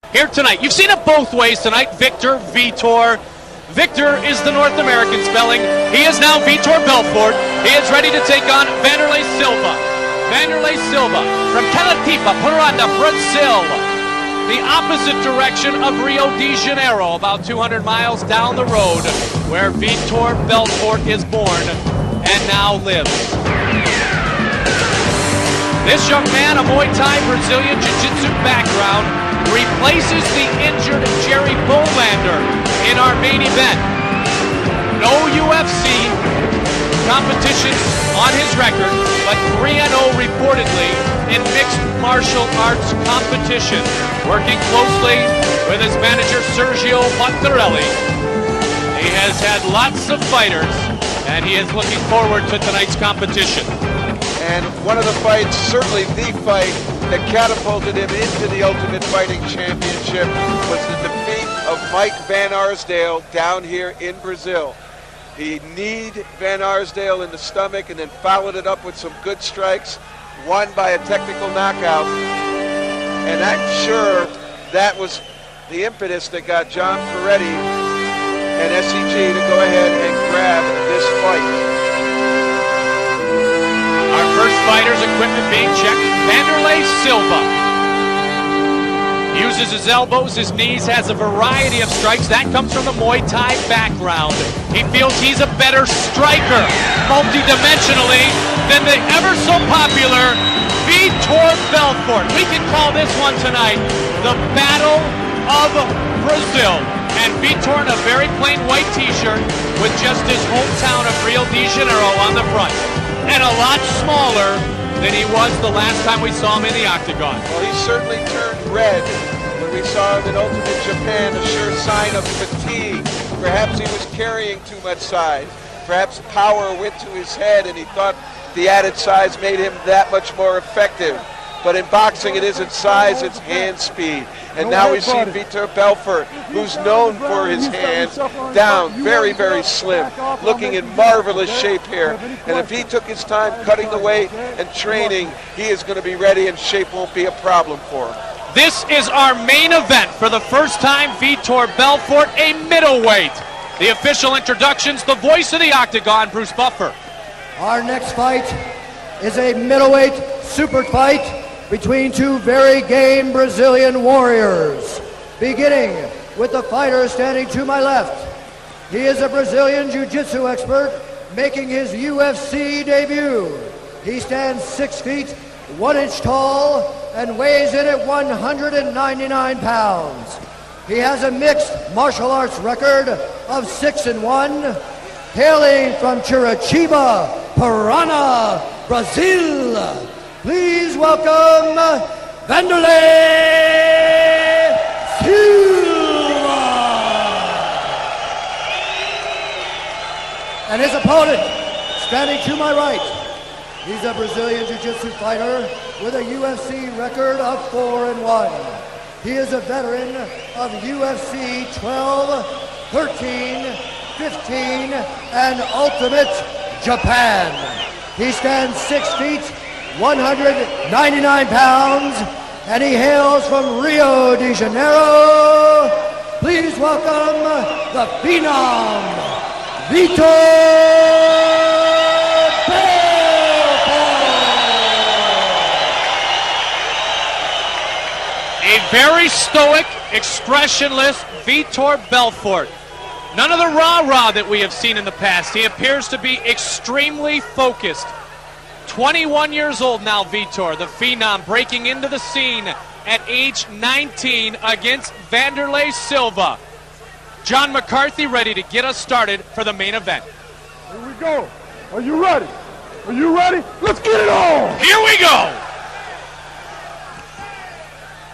Here tonight. You've seen it both ways tonight. Victor, Vitor. Victor is the North American spelling. He is now Vitor Belfort. He is ready to take on Wanderlei Silva. Wanderlei Silva from Calatipa, Parana, Brazil. The opposite direction of Rio de Janeiro, about 200 miles down the road, where Vitor Belfort is born and now lives. This young man, a Muay Thai Brazilian Jiu-Jitsu background, replaces the injured Jerry Bolander in our main event. No UFC competitions on his record, but 3-0 reportedly in mixed martial arts competition. Working closely with his manager Sergio Wanderlei. He has had lots of fighters, and he is looking forward to tonight's competition. And one of the fights, certainly the fight that catapulted him into the Ultimate Fighting Championship, was the defeat of Mike Van Arsdale down here in Brazil. He kneed Van Arsdale in the stomach and then followed it up with some good strikes, won by a technical knockout. And I'm sure that was the impetus that got John Ferretti and SCG to go ahead and grab this fight. Our first fighter's equipment being checked. Wanderlei Silva uses his elbows, his knees, has a variety of strikes. That comes from the Muay Thai background. He feels he's a better striker, multi-dimensionally, than the ever so popular Vitor Belfort. We can call this one tonight the Battle of Brazil. And Vitor in a very plain white t-shirt with just his hometown of Rio de Janeiro on the front. And a lot smaller than he was the last time we saw him in the octagon. Well, he certainly turned red when we saw him in Ultimate Japan, a sure sign of fatigue. Perhaps he was carrying too much size. Perhaps power went to his head and he thought the added size made him that much more effective. But in boxing, it isn't size, it's hand speed. And now we see Vitor Belfort, who's known for his hands, down, very, very slim, looking in marvelous shape here. And if he took his time cutting the weight and training, he is going to be ready and shape won't be a problem for him. This is our main event. For the first time, Vitor Belfort, a middleweight. The official introductions, the voice of the octagon, Bruce Buffer. Our next fight is a middleweight super fight between two very game Brazilian warriors. Beginning with the fighter standing to my left. He is a Brazilian Jiu-Jitsu expert making his UFC debut. He stands 6 feet, 1 inch tall, and weighs in at 199 pounds. He has a mixed martial arts record of 6-1, hailing from Curitiba, Parana, Brazil. Please welcome Wanderlei Silva. And his opponent, standing to my right, he's a Brazilian Jiu-Jitsu fighter with a UFC record of 4-1. He is a veteran of UFC 12, 13, 15, and Ultimate Japan. He stands 6 feet, 199 pounds, and he hails from Rio de Janeiro. Please welcome the Phenom, Vitor Belfort. A very stoic, expressionless Vitor Belfort. None of the rah-rah that we have seen in the past. He appears to be extremely focused. 21 years old now, Vitor, the Phenom, breaking into the scene at age 19 against Wanderlei Silva. John McCarthy ready to get us started for the main event. Here we go. Are you ready? Are you ready? Let's get it on! Here we go!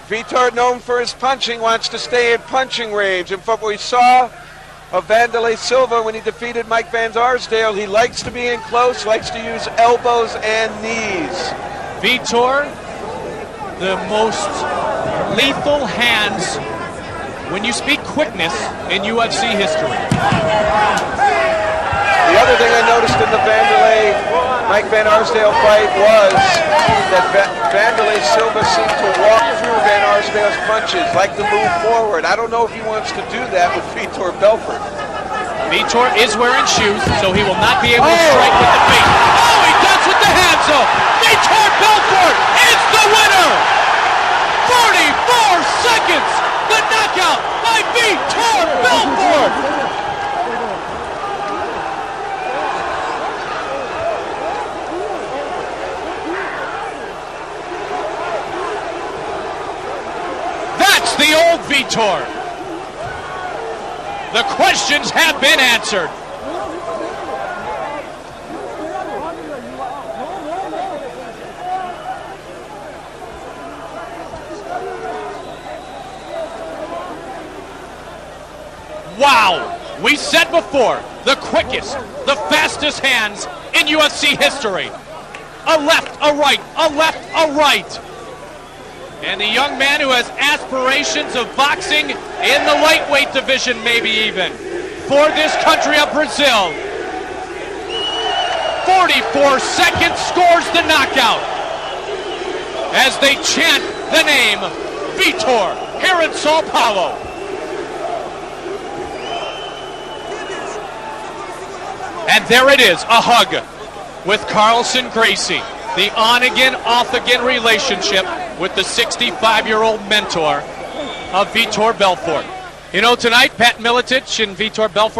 Vitor, known for his punching, wants to stay in punching range. And from what we saw of Wanderlei Silva when he defeated Mike Van Arsdale, he likes to be in close, likes to use elbows and knees. Vitor, the most lethal hands when you speak quickness in UFC history. The other thing I noticed in the Mike Van Arsdale fight was that Wanderlei Silva seemed to walk through Van Arsdale's punches, like to move forward. I don't know if he wants to do that with Vitor Belfort. Vitor is wearing shoes, so he will not be able to strike with the feet. Oh, he does with the hands, though. Vitor Belfort is the winner! 44 seconds! The knockout by Vitor Belfort! That's the old Vitor. The questions have been answered. Wow! We said before, the quickest, the fastest hands in UFC history. A left, a right, a left, a right. And the young man who has aspirations of boxing in the lightweight division, maybe even, for this country of Brazil. 44 seconds scores the knockout as they chant the name Vitor here in Sao Paulo. And there it is, a hug with Carlson Gracie. The on-again, off-again relationship with the 65-year-old mentor of Vitor Belfort. You know, tonight, Pat Miletich and Vitor Belfort